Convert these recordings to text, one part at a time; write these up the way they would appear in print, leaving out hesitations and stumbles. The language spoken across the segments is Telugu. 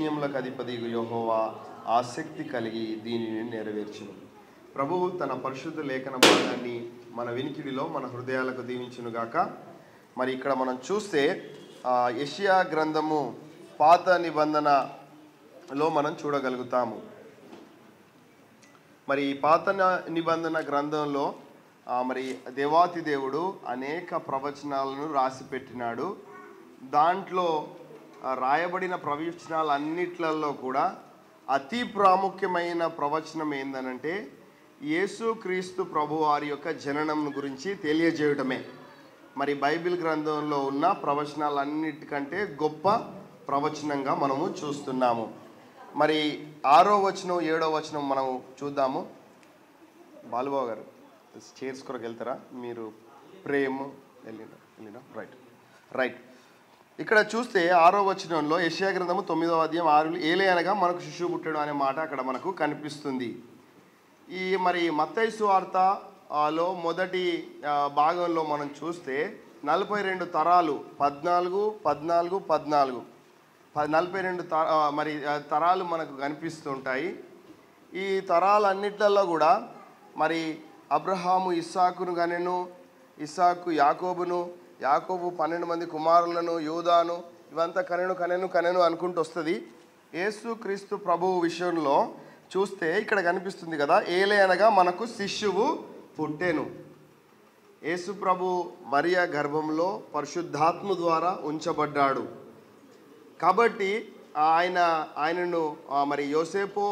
సైన్యములకు అధిపతి యెహోవా ఆసక్తి కలిగి దీనిని నెరవేర్చును. ప్రభువు తన పరిశుద్ధ లేఖన భాగాన్ని మన వినికిడిలో మన హృదయాలకు దీవించునుగాక. మరి ఇక్కడ మనం చూస్తే యెషయా గ్రంథము పాత నిబంధనలో మనం చూడగలుగుతాము. మరి ఈ పాత నిబంధన గ్రంథంలో మరి దేవాతి దేవుడు అనేక ప్రవచనాలను రాసి పెట్టినాడు. దాంట్లో రాయబడిన ప్రవచనాలన్నిట్లలో కూడా అతి ప్రాముఖ్యమైన ప్రవచనం ఏందనంటే యేసుక్రీస్తు ప్రభువారి యొక్క జననం గురించి తెలియజేయడమే. మరి బైబిల్ గ్రంథంలో ఉన్న ప్రవచనాలన్నిటికంటే గొప్ప ప్రవచనంగా మనము చూస్తున్నాము. మరి 6వ వచనం 7వ వచనం మనము చూద్దాము. బాలుబాబు గారు చైర్స్ కొరకు వెళ్తారా? మీరు ప్రేమ వెళ్ళినా రైట్. ఇక్కడ చూస్తే 6వ వచనంలో యెషయా గ్రంథము 9వ అధ్యాయం 6 ఏలే అనగా మనకు శిశువు పుట్టడు అనే మాట అక్కడ మనకు కనిపిస్తుంది. ఈ మరి మత్తయి సువార్తలో మొదటి భాగంలో మనం చూస్తే 42 తరాలు 14 మరి తరాలు మనకు కనిపిస్తుంటాయి. ఈ తరాలన్నిట్లలో కూడా మరి అబ్రహాము ఇస్సాకును కనెను, ఇస్సాకు యాకోబును, యాకోబు 12 మంది కుమారులను, యూదాను, ఇవంతా కనెను అనుకుంటూ వస్తుంది. యేసుక్రీస్తు ప్రభువు విషయంలో చూస్తే ఇక్కడ కనిపిస్తుంది కదా, ఏలే అనగా మనకు శిశువు పుట్టెను. యేసు ప్రభు మరియ గర్భంలో పరిశుద్ధాత్మ ద్వారా ఉంచబడ్డాడు. కాబట్టి ఆయనను మరి యోసేపో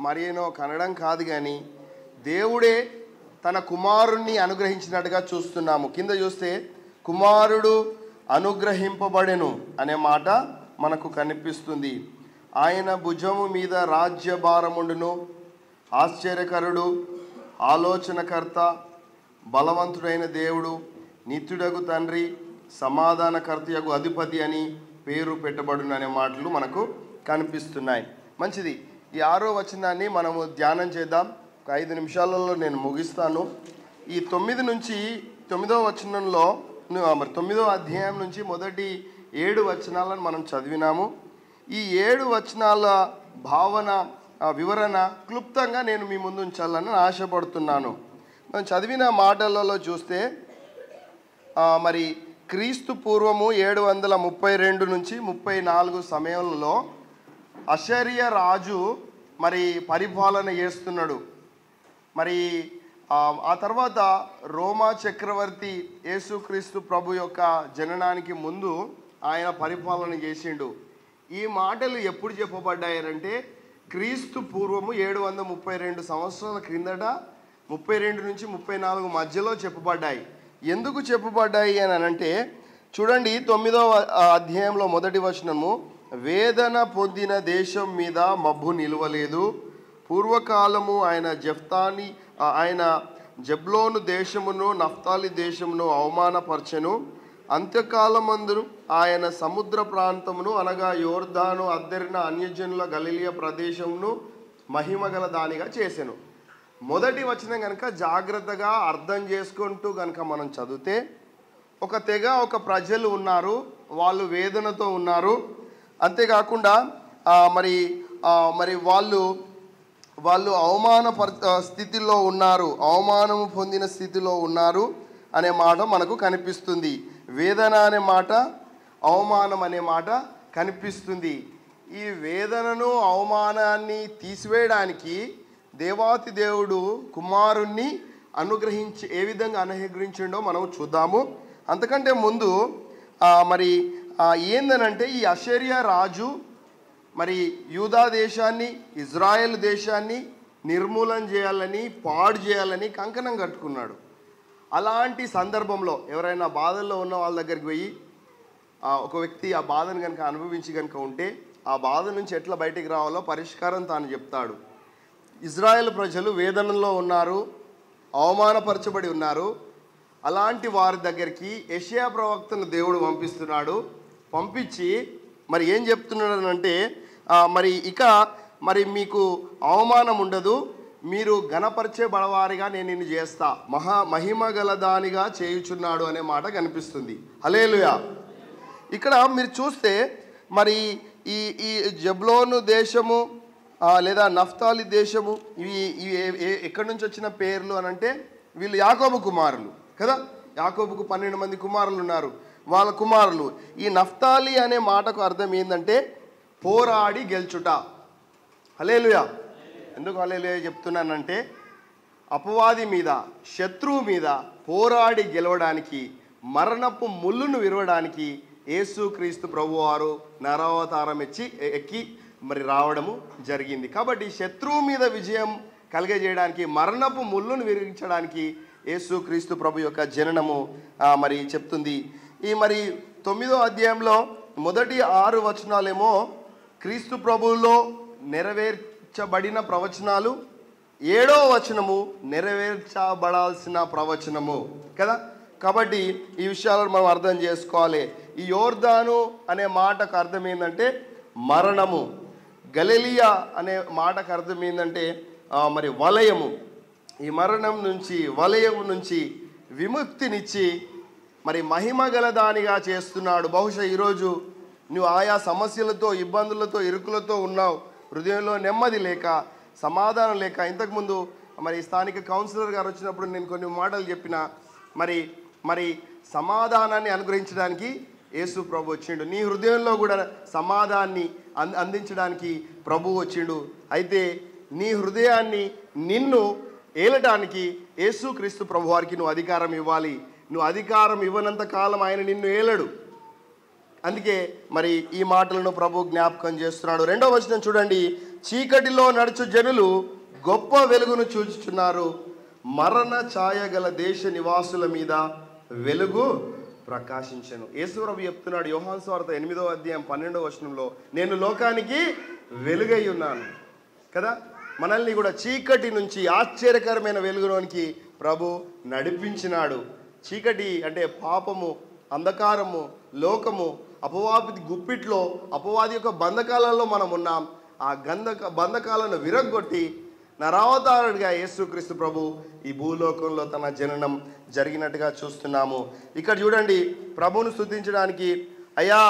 మరియనో కనడం కాదు, కానీ దేవుడే తన కుమారుణ్ణి అనుగ్రహించినట్టుగా చూస్తున్నాము. కింద చూస్తే కుమారుడు అనుగ్రహింపబడెను అనే మాట మనకు కనిపిస్తుంది. ఆయన భుజము మీద రాజ్యభారముండును, ఆశ్చర్యకరుడు, ఆలోచనకర్త, బలవంతుడైన దేవుడు, నిత్యుడగు తండ్రి, సమాధానకర్తయగు అధిపతి అని పేరు పెట్టబడును అనే మాటలు మనకు కనిపిస్తున్నాయి. మంచిది. ఈ 6వ వచనాన్ని మనము ధ్యానం చేద్దాం. ఒక 5 నిమిషాలలో నేను ముగిస్తాను. ఈ 9 నుంచి 9వ వచనంలో మరి 9వ అధ్యాయం నుంచి మొదటి 7 వచనాలను మనం చదివినాము. ఈ 7 వచనాల భావన వివరణ క్లుప్తంగా నేను మీ ముందు ఉంచాలని ఆశపడుతున్నాను. మనం చదివిన మాటలలో చూస్తే మరి క్రీస్తు పూర్వము 732 నుంచి 34 సమయంలో అషరియా రాజు మరి పరిపాలన చేస్తున్నాడు. మరి ఆ తర్వాత రోమా చక్రవర్తి యేసుక్రీస్తు ప్రభు యొక్క జననానికి ముందు ఆయన పరిపాలన చేసిండు. ఈ మాటలు ఎప్పుడు చెప్పబడ్డాయంటే క్రీస్తు పూర్వము 732 సంవత్సరాల క్రిందట 32 నుంచి 34 మధ్యలో చెప్పబడ్డాయి. ఎందుకు చెప్పబడ్డాయి అని అంటే చూడండి, 9వ అధ్యాయంలో మొదటి వచనము, వేదన పొందిన దేశం మీద మబ్బు నిలవలేదు. పూర్వకాలము ఆయన జబ్లోను దేశమును నఫ్తాలి దేశమును అవమానపరచెను. అంత్యకాలమందు ఆయన సముద్ర ప్రాంతమును అనగా యోర్దాను అద్దరిన అన్యజనుల గలిలియ ప్రదేశమును మహిమగల దానిగా చేసెను. మొదటి వచనం కనుక జాగ్రత్తగా అర్థం చేసుకుంటూ కనుక మనం చదివితే ఒక తెగ, ఒక ప్రజలు ఉన్నారు, వాళ్ళు వేదనతో ఉన్నారు. అంతేకాకుండా మరి వాళ్ళు స్థితిలో ఉన్నారు, అవమానము పొందిన స్థితిలో ఉన్నారు అనే మాట మనకు కనిపిస్తుంది. వేదన అనే మాట, అవమానం అనే మాట కనిపిస్తుంది. ఈ వేదనను అవమానాన్ని తీసివేయడానికి దేవాతి దేవుడు కుమారుణ్ణి ఏ విధంగా అనుగ్రహించిండో మనం చూద్దాము. అంతకంటే ముందు మరి ఏందనంటే ఈ అషరియా రాజు మరి యూదా దేశాన్ని, ఇజ్రాయెల్ దేశాన్ని నిర్మూలన చేయాలని, పాడు చేయాలని కంకణం కట్టుకున్నాడు. అలాంటి సందర్భంలో ఎవరైనా బాధల్లో ఉన్న వాళ్ళ దగ్గరికి పోయి ఒక వ్యక్తి ఆ బాధను కనుక అనుభవించి కనుక ఉంటే ఆ బాధ నుంచి ఎట్లా బయటికి రావాలో పరిష్కారం తాను చెప్తాడు. ఇజ్రాయెల్ ప్రజలు వేదనలో ఉన్నారు, అవమానపరచబడి ఉన్నారు. అలాంటి వారి దగ్గరికి యెషయా ప్రవక్తను దేవుడు పంపించి మరి ఏం చెప్తున్నాడు అంటే మరి మీకు అవమానం ఉండదు, మీరు ఘనపరిచే బలవారిగా నేను నిన్ను చేస్తా, మహిమ గల దానిగా చేయుచున్నాడు అనే మాట కనిపిస్తుంది. హల్లెలూయా. ఇక్కడ మీరు చూస్తే మరి ఈ ఈ జబ్లోను దేశము లేదా నఫ్తాలి దేశము ఇవి ఎక్కడి నుంచి వచ్చిన పేర్లు అని అంటే వీళ్ళు యాకోబు కుమారులు కదా. యాకోబుకు 12 మంది కుమారులు ఉన్నారు, వాళ్ళ కుమారులు. ఈ నఫ్తాలి అనే మాటకు అర్థం ఏంటంటే పోరాడి గెలుచుట. హల్లెలూయా. ఎందుకు హల్లెలూయా చెప్తున్నానంటే అపవాది మీద, శత్రువు మీద పోరాడి గెలవడానికి, మరణపు ముళ్ళును విరవడానికి యేసుక్రీస్తు ప్రభువారు నరావతారం ఎక్కి మరి రావడము జరిగింది. కాబట్టి శత్రువు మీద విజయం కలిగజేయడానికి, మరణపు ముళ్ళును విరిగించడానికి యేసుక్రీస్తు ప్రభు యొక్క జననము మరి చెప్తుంది. ఈ మరి 9వ అధ్యాయంలో మొదటి 6 వచనాలేమో క్రీస్తు ప్రభువులో నెరవేర్చబడిన ప్రవచనాలు, 7వ వచనము నెరవేర్చబడాల్సిన ప్రవచనము కదా. కాబట్టి ఈ విషయాలను మనం అర్థం చేసుకోవాలి. ఈ యోర్దాను అనే మాటకు అర్థం ఏంటంటే మరణము. గలిలియా అనే మాటకు అర్థం ఏంటంటే మరి వలయము. ఈ మరణం నుంచి, వలయం నుంచి విముక్తినిచ్చి మరి మహిమ గల దానిగా చేస్తున్నాడు. బహుశా ఈరోజు నువ్వు ఆయా సమస్యలతో, ఇబ్బందులతో, ఇరుకులతో ఉన్నావు. హృదయంలో నెమ్మది లేక, సమాధానం లేక. ఇంతకుముందు మరి స్థానిక కౌన్సిలర్ గారు వచ్చినప్పుడు నేను కొన్ని మాటలు చెప్పిన. మరి సమాధానాన్ని అనుగ్రహించడానికి యేసు ప్రభు వచ్చిండు. నీ హృదయంలో కూడా సమాధానాన్ని అందించడానికి ప్రభు వచ్చిండు. అయితే నీ హృదయాన్ని, నిన్ను ఏలటానికి యేసుక్రీస్తు ప్రభు వారికి నువ్వు అధికారం ఇవ్వాలి. నువ్వు అధికారం ఇవ్వనంత కాలం ఆయన నిన్ను ఏలడు. అందుకే మరి ఈ మాటలను ప్రభు జ్ఞాపకం చేస్తున్నాడు. 2వ వచనం చూడండి. చీకటిలో నడుచు జనులు గొప్ప వెలుగును చూచుచున్నారు, మరణ ఛాయ గల దేశ నివాసుల మీద వెలుగు ప్రకాశించెను. యేసు ప్రభు చెప్తున్నాడు యోహాను సువార్త 8వ అధ్యాయం 12వ వచనంలో, నేను లోకానికి వెలుగై ఉన్నాను కదా. మనల్ని కూడా చీకటి నుంచి ఆశ్చర్యకరమైన వెలుగులోనికి ప్రభు నడిపించినాడు. చీకటి అంటే పాపము, అంధకారము, లోకము, అపవాది గుప్పిట్లో, అపవాది యొక్క బంధకాలలో మనం ఉన్నాం. ఆ బంధకాలను విరగ్గొట్టి నరావతారుడిగా యేసుక్రీస్తు ప్రభు ఈ భూలోకంలో తన జననం జరిగినట్టుగా చూస్తున్నాము. ఇక్కడ చూడండి, ప్రభువును స్తుతించడానికి, అయ్యా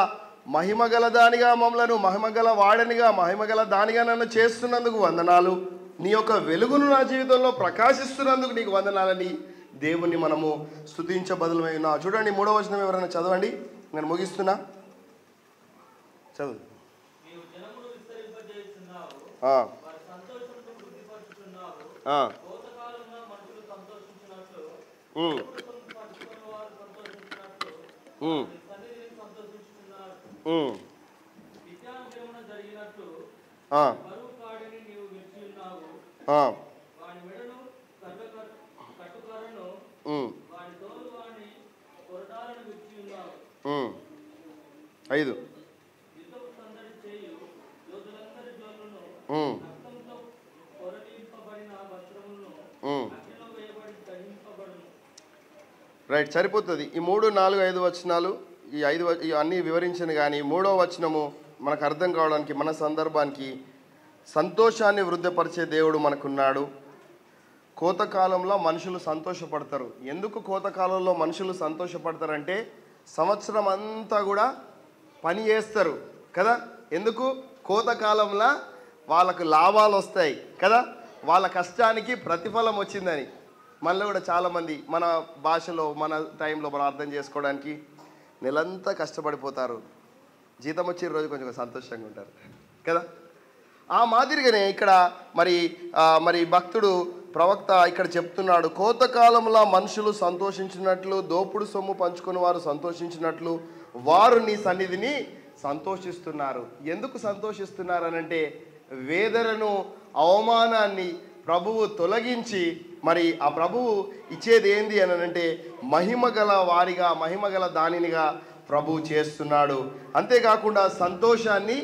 మహిమగల దానిగా మమ్మలను, మహిమగల వాడనిగా, మహిమగల దానిగా నన్ను చేస్తున్నందుకు వందనాలు, నీ యొక్క వెలుగును నా జీవితంలో ప్రకాశిస్తున్నందుకు నీకు వందనాలని దేవుణ్ణి మనము స్తుతించబదులమై ఉన్నాం. చూడండి 3వ వచనం ఎవరైనా చదవండి, నేను ముగిస్తున్నా. చదువు. ఐదు రైట్, సరిపోతుంది. ఈ 3, 4, 5 వచనాలు, ఈ అన్నీ వివరించను. కానీ 3వ వచనము మనకు అర్థం కావడానికి, మన సందర్భానికి, సంతోషాన్ని వృద్ధిపరిచే దేవుడు మనకున్నాడు. కోతకాలంలో మనుషులు సంతోషపడతారు. ఎందుకు కోతకాలంలో మనుషులు సంతోషపడతారంటే సంవత్సరం అంతా కూడా పని చేస్తారు కదా. ఎందుకు? కోతకాలంలో వాళ్ళకు లాభాలు వస్తాయి కదా, వాళ్ళ కష్టానికి ప్రతిఫలం వచ్చిందని. మనలో కూడా చాలామంది మన భాషలో, మన టైంలో మనం అర్థం చేసుకోవడానికి నెలంతా కష్టపడిపోతారు, జీతం వచ్చే రోజు కొంచెం సంతోషంగా ఉంటారు కదా. ఆ మాదిరిగానే ఇక్కడ మరి భక్తుడు, ప్రవక్త ఇక్కడ చెప్తున్నాడు, కోతకాలంలో మనుషులు సంతోషించినట్లు, దోపుడు సొమ్ము పంచుకుని వారు సంతోషించినట్లు వారు నీ సన్నిధిని సంతోషిస్తున్నారు. ఎందుకు సంతోషిస్తున్నారు అనంటే, వేదనను, అవమానాన్ని ప్రభువు తొలగించి మరి ఆ ప్రభువు ఇచ్చేది ఏంది అని అంటే మహిమగల వారిగా, మహిమగల దానినిగా ప్రభువు చేస్తున్నాడు. అంతేకాకుండా సంతోషాన్ని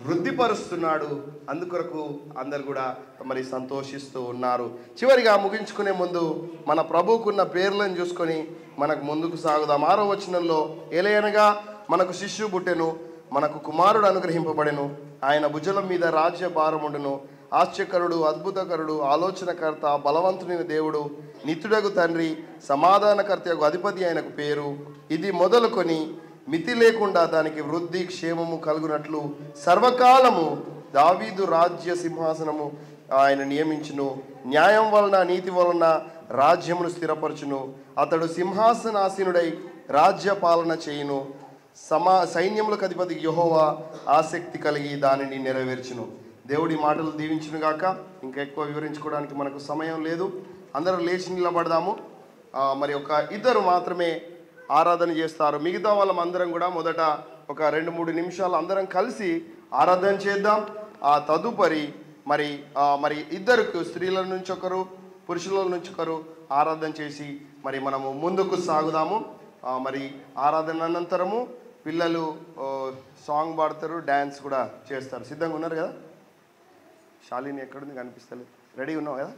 వృద్ధిపరుస్తున్నాడు. అందుకొరకు అందరు కూడా మరి సంతోషిస్తూ ఉన్నారు. చివరిగా ముగించుకునే ముందు మన ప్రభువుకున్న పేర్లను చూసుకొని మనకు ముందుకు సాగుదాం. 6వ వచనంలో, ఏలయనగా మనకు శిష్యువు పుట్టెను, మనకు కుమారుడు అనుగ్రహింపబడెను, ఆయన భుజం మీద రాజ్య భారముండును, ఆశ్చర్యకరుడు, అద్భుతకరుడు, ఆలోచనకర్త, బలవంతుని దేవుడు, నిత్యుడగు తండ్రి, సమాధానకర్తయగు అధిపతి ఆయనకు పేరు. ఇది మొదలుకొని మితి లేకుండా దానికి వృద్ధి క్షేమము కలుగునట్లు సర్వకాలము దావీదు రాజ్య సింహాసనము ఆయన నియమించును. న్యాయం వలన నీతి వలన రాజ్యమును స్థిరపరచును. అతడు సింహాసనాసీనుడై రాజ్య పాలన చేయును. సైన్యములకు అధిపతి యెహోవా ఆసక్తి కలిగి దానిని నెరవేర్చును. దేవుడి మాటలు దీవించును గాక. ఇంకా ఎక్కువ వివరించుకోవడానికి మనకు సమయం లేదు. అందరూ లేచి నిలబడదాము. మరి ఒక ఇద్దరు మాత్రమే ఆరాధన చేస్తారు. మిగతా వాళ్ళందరం కూడా మొదట ఒక 2-3 నిమిషాలు అందరం కలిసి ఆరాధన చేద్దాం. ఆ తదుపరి మరి ఇద్దరికి, స్త్రీల నుంచి ఒకరు, పురుషుల నుంచి ఒకరు ఆరాధన చేసి మరి మనము ముందుకు సాగుదాము. మరి ఆరాధన అనంతరము పిల్లలు సాంగ్ పాడతారు, డ్యాన్స్ కూడా చేస్తారు. సిద్ధంగా ఉన్నారు కదా? శాలిని ఎక్కడుంది? కనిపిస్తలేదు. రెడీ ఉన్నావు కదా?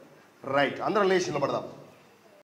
రైట్, అందరం లేచి నిలబడదాం.